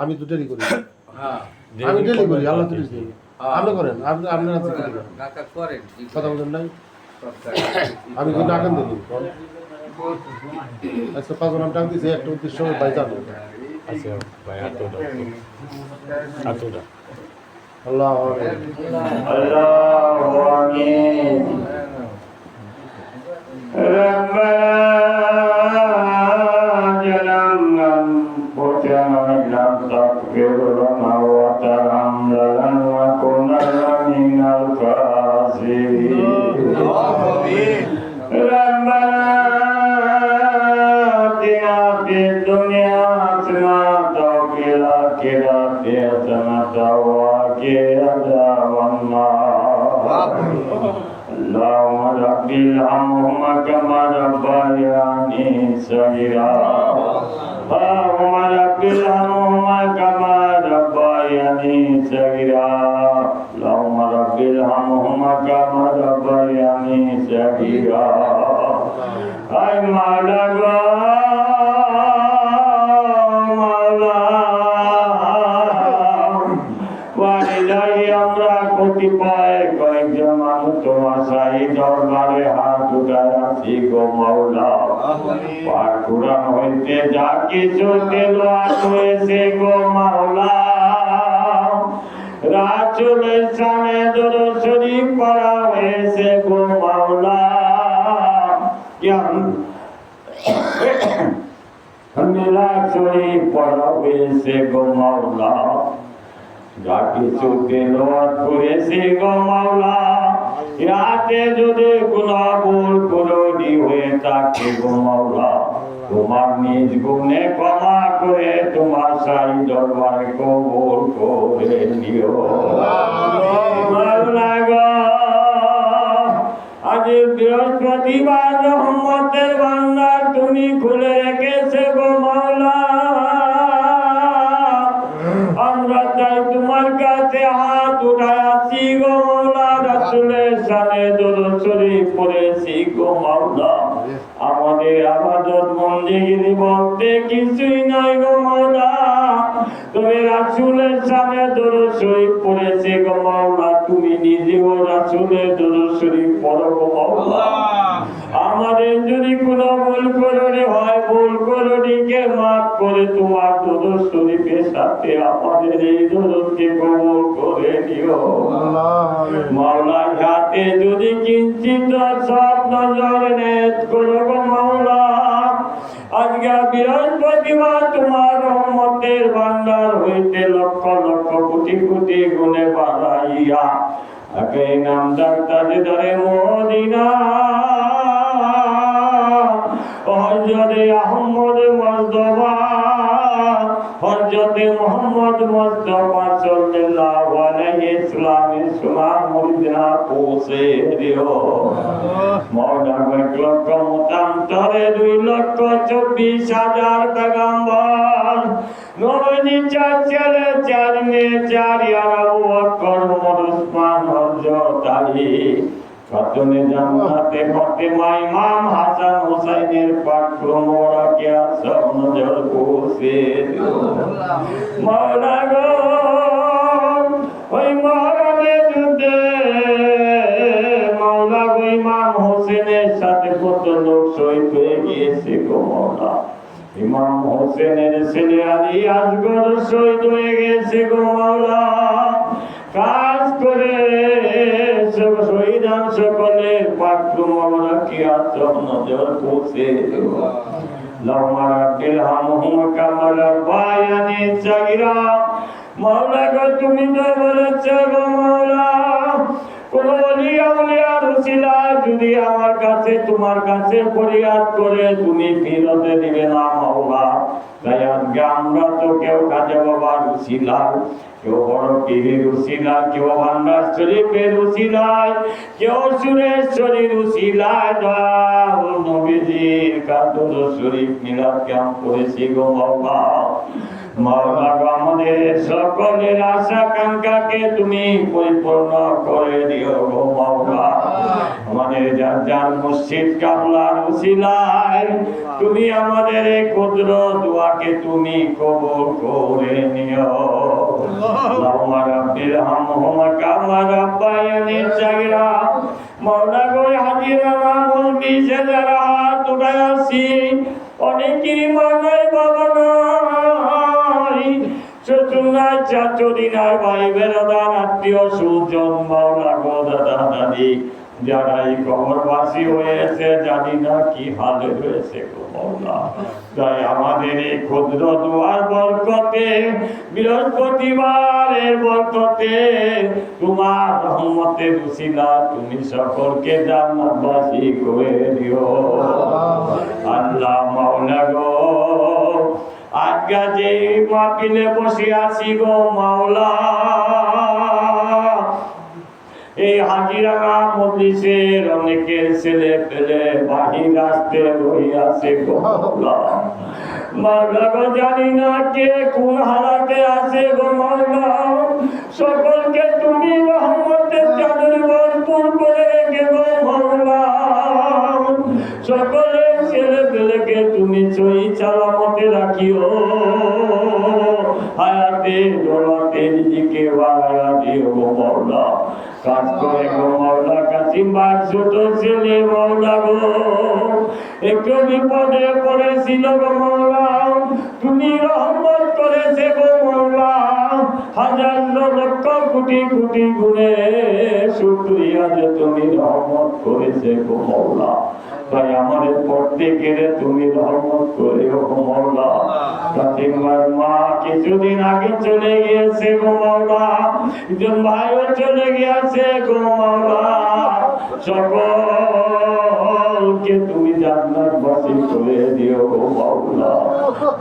আমি তো ডেলি করি, আমি ডেলি করি, আল্লাহ তো আপনি করেন, আপনার কথা বলেন নাই, আমি কিন্তু আগান দিই আজকে 5 নাম টাকা দিয়েছি, একটা উদ্দেশ্য ভাই জানো আল্লাহ اللهم رب ارحمهما كما ربياني صغيرا اللهم رب ارحمهما كما ربياني صغيرا اللهم رب ارحمهما كما ربياني صغيرا اي مولا গো আমরা কতিপয় কয়েকজন মানুষ তোমার শাহী দরবারে হাত উঠায় আছি গো মাওলা পাক কুরআন হইতে যা কিছু তেলাওয়াত হয়েছে গো মাওলা রাসূলের শানে দরুদ শরীফ পড়া হয়েছে গো মাওলা মিলাদ শরীফ পড়া হয়েছে গো মাওলা যা কিছু তেলাওয়াত করেছি গো মাওলা ইয়াতে যদি কোনো ভুল ত্রুটি হয়ে থাকে গো মাওলা তোমার নিজ গুণে ক্ষমা করে তোমার শাহী দরবারে কবুল করে নিও মাওলা গো আজ বৃহস্পতিবার রহমতের ভান্ডার তুমি খুলে রেখেছে গো মাওলা আমরা তাই তোমার কাছে হাত উঠাইছি গো মাওলা রাসূলের শানে দরুদ শরীফ পড়েছি গো মাওলা আমাদের ইবাদত বন্দেগী বলতে কিছুই নাই গো মাওলা তবে রাসূলের শানে দরুদ শরীফ পড়েছি গো মাওলা তুমি নিজেও রাসূলের দরুদ শরীফ পড়ো গো মাওলা আমাদের যদি কোনো ভুল করনি হয় ভুল করনিকে মাফ করে তোমার দরুদ শরীফের সাথে আমাদের এই দরুদকে কবুল করে নিও মাওলা হাতে যদি কিঞ্চিত সব নজর নেত করো গো মাওলা আজকে বৃহস্পতিবার তোমার রহমতের ভান্ডার হইতে লক্ষ লক্ষ কোটি কোটি গুণে বাড়াইয়া আগে নাম ডাক্তারে ধরে মদিনা হযরতে আহমদ মুস্তাফা হযরতে মুহাম্মদ মুস্তাফা সাল্লাল্লাহু আলাইহি ইসলামের সুনাম মদিনা পৌঁছে দিও মাওলা এক লক্ষ মতান্তরে 2,24,000 পেগম্বর নবী চার ছেলে চার মেয়ে চার আবু বকর ওমর উসমান হযরত আলী ফাতেমা জান্নাতে ফাতেমা ইমাম হাসান হুসাইনের পাক মোবারকিয়া সব নজর পৌঁছে দিও মাওলা গো ওই মহরমের যুদ্ধে মাওলা গো ইমাম হোসেনের সাথে কত লোক শহীদ হয়ে গিয়েছে গো মাওলা ইমাম হোসেনের ছেলে আলী আসগর শহীদ হয়ে গেছে গো মাওলা কাজ করে সব শহীদান সকলের পাক মোবারকিয়া সব নজর পৌঁছে দিও লাউমা রাব্বিল হামহুমা কামা রাব্বায়ানি সাগীরা মাওলা গো তুমি তো বলেছো গো মাওলা কোন ওলি আউলিয়ার উসিলা যদি আমার কাছে তোমার কাছে ফরিয়াদ করে তুমি ফিরতে দিবে না মাওলা তাই আজকে আমরা তো কেউ কাজে বাবার উসিলা কেউ বড় পীরের উসিলা কেউ ভান্ডার শরীফের উসিলায় কেউ সুরেশ্বরীর উসিলায় নবীজির কাদর শরীফ মিলাদ ক্যাম্প করেছি গো মাওলা মাওলা গো আমাদের সকলের আশা আকাঙ্ক্ষাকে তুমি পরিপূর্ণ করে দিও গো মাওলা আমাদের যার যার মসজিদ কাবলার উসিলায় তুমি আমাদের এই ক্ষুদ্র দোয়াকে তুমি কবুল করে নিও আল্লাহুম্মা রাব্বিল হামহুমা কামা রাব্বায়ানি সাগীরা মাওলা গো হাজিরা মুলবি যারা হাত উঠাইছি অনেকেরই মানায় বাবা নাই শ্বশুর নাই চাচুরি নাই ভাই বেরাদার আত্মীয় সুজন মাওলা গো দাদা দাদি যারা এই কবরবাসী হয়েছে জানি না কি হালে হয়েছে গো মাওলা তাই আমাদের এই ক্ষুদ্র দোয়ার বরকতে বৃহস্পতিবারের বরকতে তোমার রহমতের উসিলা তুমি সকলকে জান্নাতবাসী করে দিও আল্লাহ মাওলা গো আজকে যে মাহফিলে বসে আছি গো মাওলা এই হাজিরানা মজলিসের অনেকের ছেলে পেলে বাহির আসতে রইয়াছে গো মাওলা। মাওলা গো জানি না কে কোন হালাতে আছে গো মাওলা, সকলকে তুমি রহমতের চাদরে ভরপুর করে রেখে গো মাওলা। সকলের ছেলে পেলেকে তুমি সহি সালামতে রাখিও, হায়াতে দৌলতের দিকে বাড়াইয়া দিও গো মাওলা। কাজ করে গো মাওলা, কাসিম ভাই ছোট ছেলে মাওলা গো একটু বিপদে পড়েছিল গো মাওলা, তুমি রহমত করেছে গো মাওলা। হাজার লক্ষ কোটি কোটি গুণে শুকরিয়া যে তুমি রহমত করেছে গো মাওলা। তাই আমাদের প্রত্যেকের তুমি রহমত করে গো মাওলা। কাসিম ভাইয়ের মা কিছুদিন আগে চলে গিয়েছে গো মাওলা, একজন ভাইও চলে গিয়েছে গো মাওলা। সকলকে তুমি জান্নাতবাসী করে দিও গো মাওলা।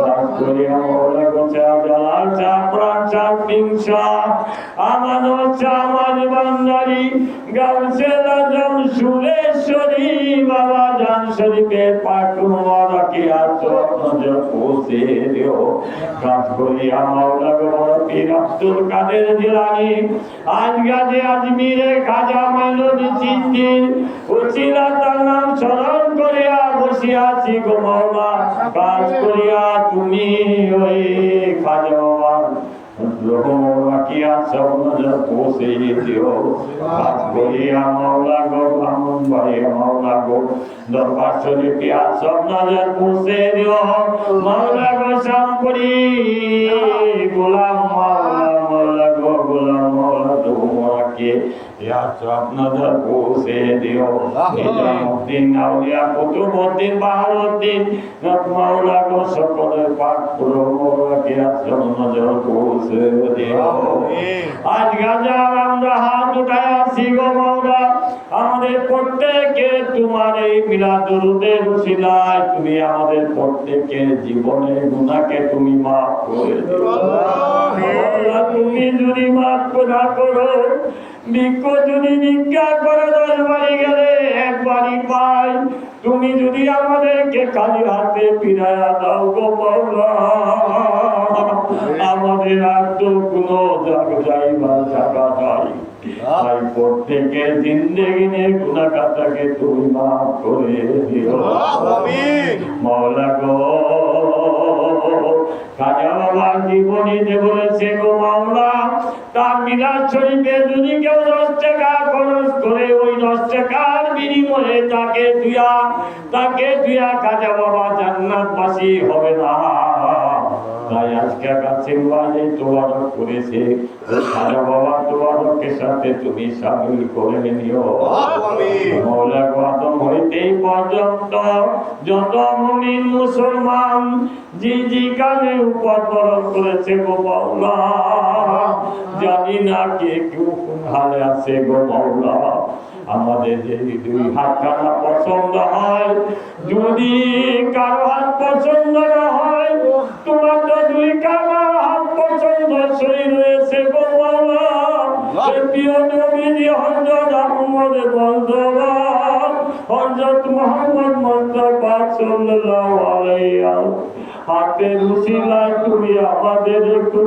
কাজ করিয়া মাওলা গো চা জালাল চা প্রাণ চা পিংসা আমানত চা আমার বান্দারি গাউসেল আজম সুরেশ্বরী বাবা জান শরীফের পাক মুবারকে আতর নজর পৌঁছে দিও। কাজ করিয়া মাওলা গো পীর আব্দুল কাদের জিলানী আজগাজে আজমিরে খাজা মাইনুদ্দিন চিশতি উচিলা তার নাম স্মরণ করিয়া বসিয়াছি গো মাওলা। কাজ করিয়া তুমি ওই খাজা বাবার রহমকিয়া সব নজর পৌঁছে দিও। কাজ করিয়া মাওলা গো ব্রাহ্মণ ভাই মাওলা গো দরবার শরীফে সব নজর পৌঁছে দিও। মাওলা গো শামপুরি গোলাম মাওলা মাওলা গো গোলাম মাওলা তোমাকে সব নজর পৌঁছে দিও। নিজামউদ্দিন আউলিয়া কুতুবউদ্দিন বাহারউদ্দিন মাওলা গো সকলের পাক পুরো মাওলাকে সব নজর পৌঁছে দিও। আজ গাজার আমরা হাত উঠায় আছি গো মাওলা, আমাদের প্রত্যেকে তোমার এই মিলাদ দুরূদের উসিলায় তুমি আমাদের প্রত্যেকের জীবনের গুনাহকে তুমি মাফ করে দিও। মাওলা তুমি যদি মাফ না করো, ভিক্ষ যদি ভিক্ষা করে 10 বাড়ি গেলে 1 বাড়ি পাই, তুমি যদি আমাদেরকে খালি হাতে ফিরাইয়া দাও গো মাওলা, আমাদের আর তো কোনো যাইবার জায়গা নাই। তাই প্রত্যেকের জিন্দেগি গুনাহ খাতাকে তুমি মাফ করে দিও মাওলা গো। খাজা বাবার জীবনীতে বলেছে গো মাওলা, তার মিলাদ শরীফে যদি কেউ 10 টাকা খরচ করে ওই 10 টাকার বিনিময়ে তাকে দুয়া খাজা বাবা জান্নাতবাসী হবে না। তাই আজকে কাসিম ভাই তোয়ারক করেছে, খাজা বাবা তোয়ারকের সাথে তুমি শামিল করে নিও মাওলা গো। আদম হইতে পর্যন্ত যত মুমিন মুসলমান জি কানে উপর করেছে গো মাওলা, জানি না কে কোন হালে আছে গো মাওলা। আমাদের যদি 2 হাতখানা পছন্দ হয়, যদি কারো হাত পছন্দ না হয়, তোমার তো 2 কানা হাত পছন্দ সই রয়েছে গো মাওলা। প্রিয় নবী হযরত আহমদ বন্দনা হযরত মুহাম্মদ মুস্তাফা সাল্লাল্লাহু আলাইহি হাতের উসিলায় তুমি আমাদের একটু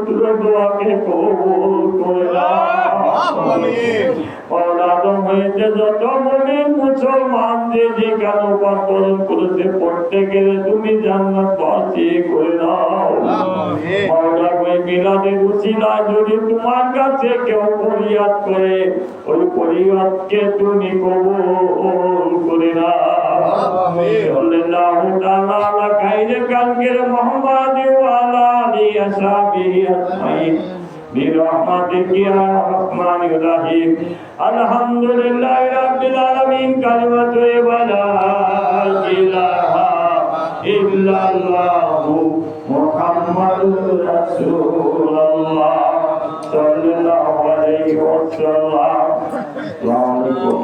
দোয়াকে কবুল করে নাও। আদম হয়েছে যত মুমিন মুসলমান যে যেখানে উপার্জন করেছে প্রত্যেকের তুমি জান্নাতবাসী করে দাও। মাওলা ওই মিলাদের উসিলায় যদি তোমার কাছে কেউ ফরিয়াদ করে, ওই ফরিয়াদকে তুমি কবুল করে নাও। সাল্লাল্লাহু তাআলা আলা খাইরে কালকের মুহাম্মদ ওয়া আলা আলিহি আসহাবিহি আজমাইন برحمتك يا رحمن الرحيم الحمد لله رب العالمين كلمة ولا إله إلا الله محمد رسول الله صلى الله عليه وسلم. السلام عليكم.